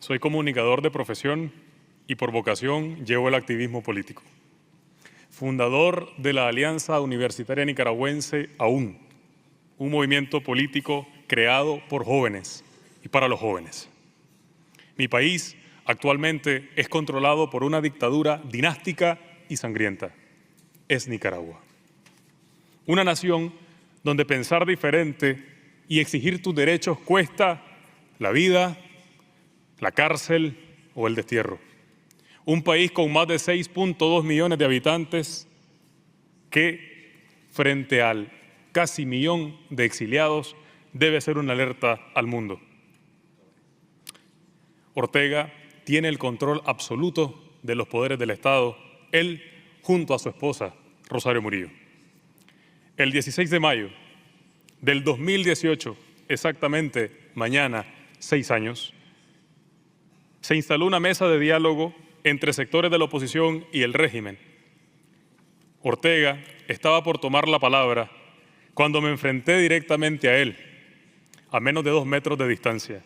Soy comunicador de profesión y por vocación llevo el activismo político. Fundador de la Alianza Universitaria Nicaragüense AUN, un movimiento político creado por jóvenes y para los jóvenes. Mi país actualmente es controlado por una dictadura dinástica y sangrienta. Es Nicaragua. Una nación donde pensar diferente y exigir tus derechos cuesta la vida, la cárcel o el destierro. Un país con más de 6.2 millones de habitantes que, frente al casi millón de exiliados, debe ser una alerta al mundo. Ortega tiene el control absoluto de los poderes del Estado, él junto a su esposa, Rosario Murillo. El 16 de mayo del 2018, exactamente mañana, 6 años, se instaló una mesa de diálogo entre sectores de la oposición y el régimen. Ortega estaba por tomar la palabra cuando me enfrenté directamente a él, a menos de 2 metros de distancia,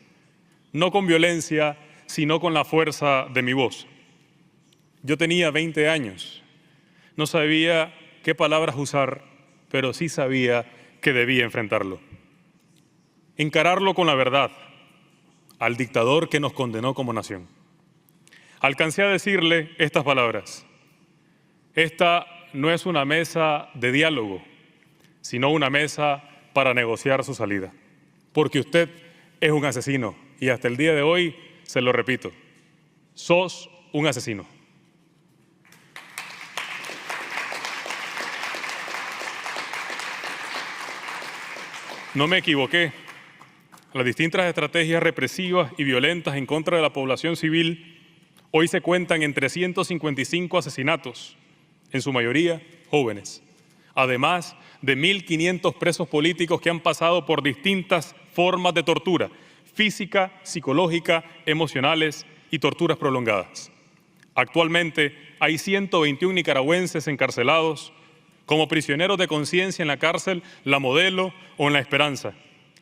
no con violencia, sino con la fuerza de mi voz. Yo tenía 20 años, no sabía qué palabras usar, pero sí sabía que debía enfrentarlo. Encararlo con la verdad, al dictador que nos condenó como nación. Alcancé a decirle estas palabras: esta no es una mesa de diálogo, sino una mesa para negociar su salida, porque usted es un asesino y hasta el día de hoy, se lo repito, sos un asesino. No me equivoqué. Las distintas estrategias represivas y violentas en contra de la población civil hoy se cuentan en 355 asesinatos, en su mayoría jóvenes, además de 1.500 presos políticos que han pasado por distintas formas de tortura, física, psicológica, emocionales y torturas prolongadas. Actualmente hay 121 nicaragüenses encarcelados como prisioneros de conciencia en la cárcel La Modelo o en La Esperanza,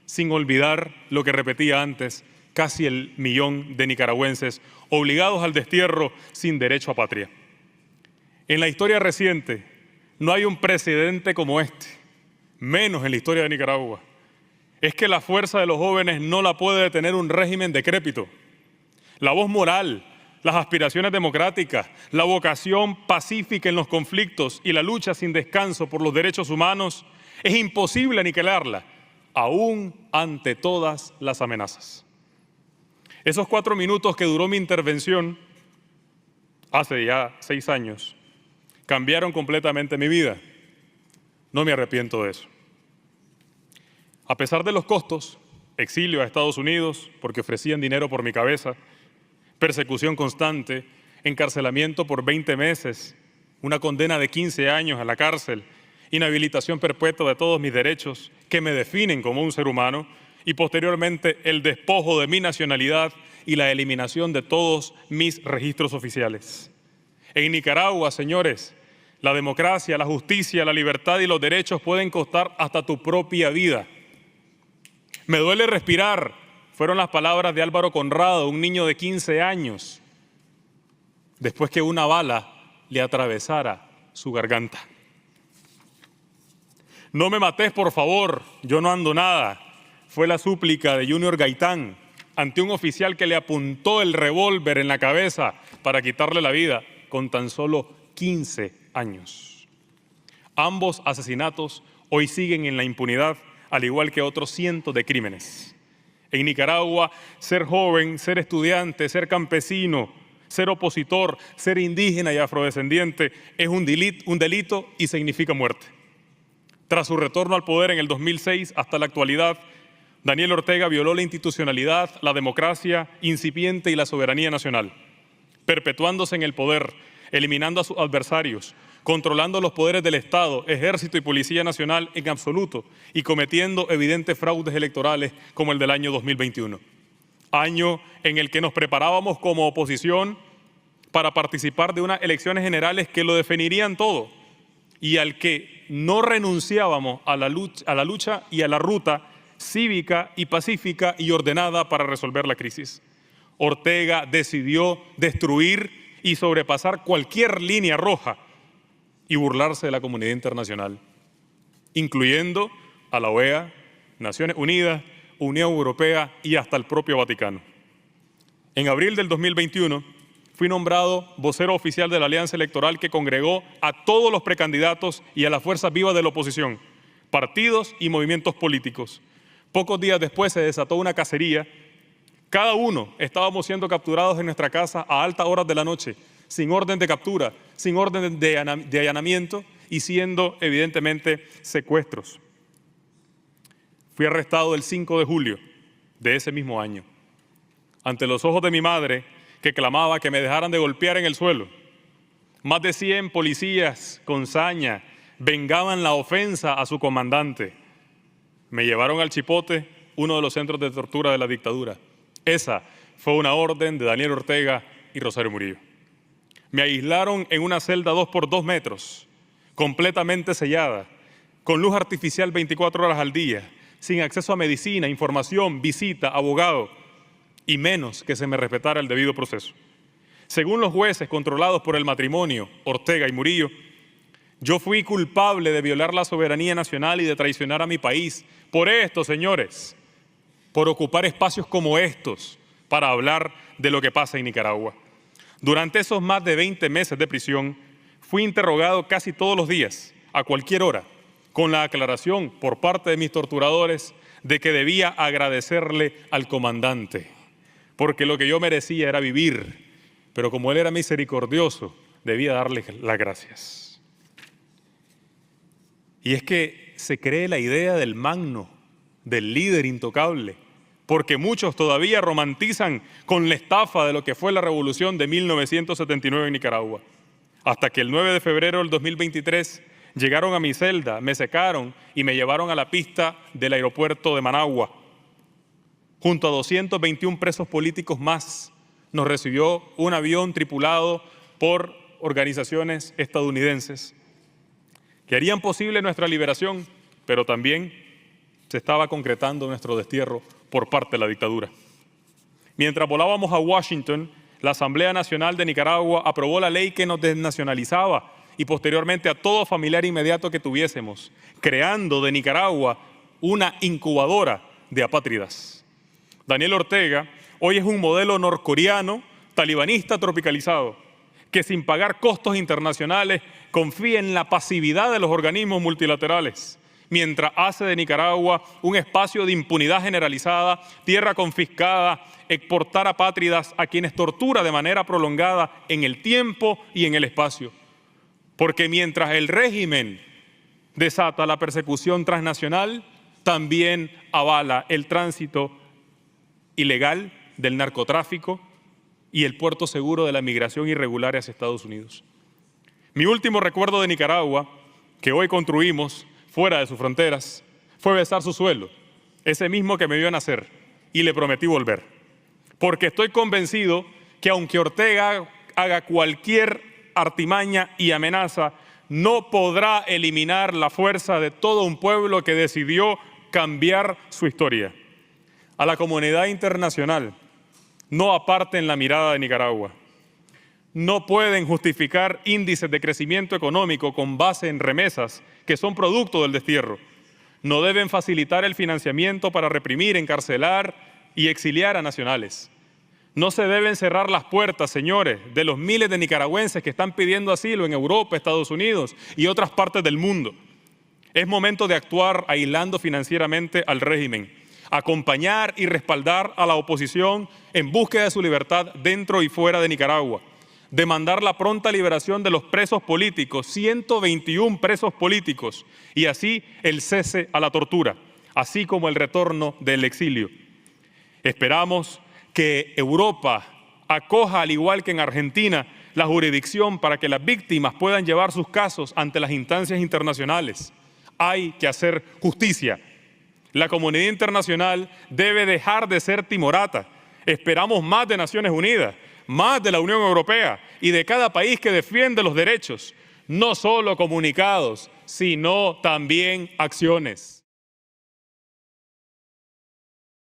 sin olvidar lo que repetía antes, casi el millón de nicaragüenses obligados al destierro sin derecho a patria. En la historia reciente no hay un precedente como este, menos en la historia de Nicaragua. Es que la fuerza de los jóvenes no la puede detener un régimen decrépito. La voz moral, las aspiraciones democráticas, la vocación pacífica en los conflictos y la lucha sin descanso por los derechos humanos, es imposible aniquilarla, aún ante todas las amenazas. Esos 4 minutos que duró mi intervención, hace ya 6 años, cambiaron completamente mi vida. No me arrepiento de eso. A pesar de los costos, exilio a Estados Unidos porque ofrecían dinero por mi cabeza, persecución constante, encarcelamiento por 20 meses, una condena de 15 años a la cárcel, inhabilitación perpetua de todos mis derechos que me definen como un ser humano y posteriormente el despojo de mi nacionalidad y la eliminación de todos mis registros oficiales. En Nicaragua, señores, la democracia, la justicia, la libertad y los derechos pueden costar hasta tu propia vida. Me duele respirar, fueron las palabras de Álvaro Conrado, un niño de 15 años, después que una bala le atravesara su garganta. No me mates, por favor, yo no ando nada, fue la súplica de Junior Gaitán ante un oficial que le apuntó el revólver en la cabeza para quitarle la vida con tan solo 15 años. Ambos asesinatos hoy siguen en la impunidad, al igual que otros cientos de crímenes. En Nicaragua, ser joven, ser estudiante, ser campesino, ser opositor, ser indígena y afrodescendiente es un delito y significa muerte. Tras su retorno al poder en el 2006 hasta la actualidad, Daniel Ortega violó la institucionalidad, la democracia incipiente y la soberanía nacional, perpetuándose en el poder, eliminando a sus adversarios, controlando los poderes del Estado, Ejército y Policía Nacional en absoluto y cometiendo evidentes fraudes electorales como el del año 2021. Año en el que nos preparábamos como oposición para participar de unas elecciones generales que lo definirían todo y al que no renunciábamos a la lucha y a la ruta cívica y pacífica y ordenada para resolver la crisis. Ortega decidió destruir y sobrepasar cualquier línea roja y burlarse de la comunidad internacional, incluyendo a la OEA, Naciones Unidas, Unión Europea y hasta el propio Vaticano. En abril del 2021 fui nombrado vocero oficial de la alianza electoral que congregó a todos los precandidatos y a las fuerzas vivas de la oposición, partidos y movimientos políticos. Pocos días después se desató una cacería. Cada uno estábamos siendo capturados en nuestra casa a altas horas de la noche, sin orden de captura, sin orden de allanamiento y siendo evidentemente secuestros. Fui arrestado el 5 de julio de ese mismo año, ante los ojos de mi madre, que clamaba que me dejaran de golpear en el suelo. Más de 100 policías con saña vengaban la ofensa a su comandante. Me llevaron al Chipote, uno de los centros de tortura de la dictadura. Esa fue una orden de Daniel Ortega y Rosario Murillo. Me aislaron en una celda 2 por 2 metros, completamente sellada, con luz artificial 24 horas al día, sin acceso a medicina, información, visita, abogado, y menos que se me respetara el debido proceso. Según los jueces controlados por el matrimonio Ortega y Murillo, yo fui culpable de violar la soberanía nacional y de traicionar a mi país. Por esto, señores, por ocupar espacios como estos para hablar de lo que pasa en Nicaragua. Durante esos más de 20 meses de prisión, fui interrogado casi todos los días, a cualquier hora, con la aclaración por parte de mis torturadores de que debía agradecerle al comandante, porque lo que yo merecía era vivir, pero como él era misericordioso, debía darle las gracias. Y es que se cree la idea del magno, del líder intocable, porque muchos todavía romantizan con la estafa de lo que fue la revolución de 1979 en Nicaragua. Hasta que el 9 de febrero del 2023 llegaron a mi celda, me secaron y me llevaron a la pista del aeropuerto de Managua. Junto a 221 presos políticos más, nos recibió un avión tripulado por organizaciones estadounidenses que harían posible nuestra liberación, pero también se estaba concretando nuestro destierro por parte de la dictadura. Mientras volábamos a Washington, la Asamblea Nacional de Nicaragua aprobó la ley que nos desnacionalizaba y posteriormente a todo familiar inmediato que tuviésemos, creando de Nicaragua una incubadora de apátridas. Daniel Ortega hoy es un modelo norcoreano, talibanista tropicalizado, que sin pagar costos internacionales confía en la pasividad de los organismos multilaterales, mientras hace de Nicaragua un espacio de impunidad generalizada, tierra confiscada, exportar apátridas a quienes tortura de manera prolongada en el tiempo y en el espacio. Porque mientras el régimen desata la persecución transnacional, también avala el tránsito ilegal del narcotráfico y el puerto seguro de la migración irregular hacia Estados Unidos. Mi último recuerdo de Nicaragua, que hoy construimos fuera de sus fronteras, fue besar su suelo, ese mismo que me vio nacer, y le prometí volver. Porque estoy convencido que aunque Ortega haga cualquier artimaña y amenaza, no podrá eliminar la fuerza de todo un pueblo que decidió cambiar su historia. A la comunidad internacional, no aparten la mirada de Nicaragua. No pueden justificar índices de crecimiento económico con base en remesas que son producto del destierro. No deben facilitar el financiamiento para reprimir, encarcelar y exiliar a nacionales. No se deben cerrar las puertas, señores, de los miles de nicaragüenses que están pidiendo asilo en Europa, Estados Unidos y otras partes del mundo. Es momento de actuar aislando financieramente al régimen, acompañar y respaldar a la oposición en búsqueda de su libertad dentro y fuera de Nicaragua, demandar la pronta liberación de los presos políticos, 121 presos políticos, y así el cese a la tortura, así como el retorno del exilio. Esperamos que Europa acoja, al igual que en Argentina, la jurisdicción para que las víctimas puedan llevar sus casos ante las instancias internacionales. Hay que hacer justicia. La comunidad internacional debe dejar de ser timorata. Esperamos más de Naciones Unidas, más de la Unión Europea y de cada país que defiende los derechos, no solo comunicados, sino también acciones.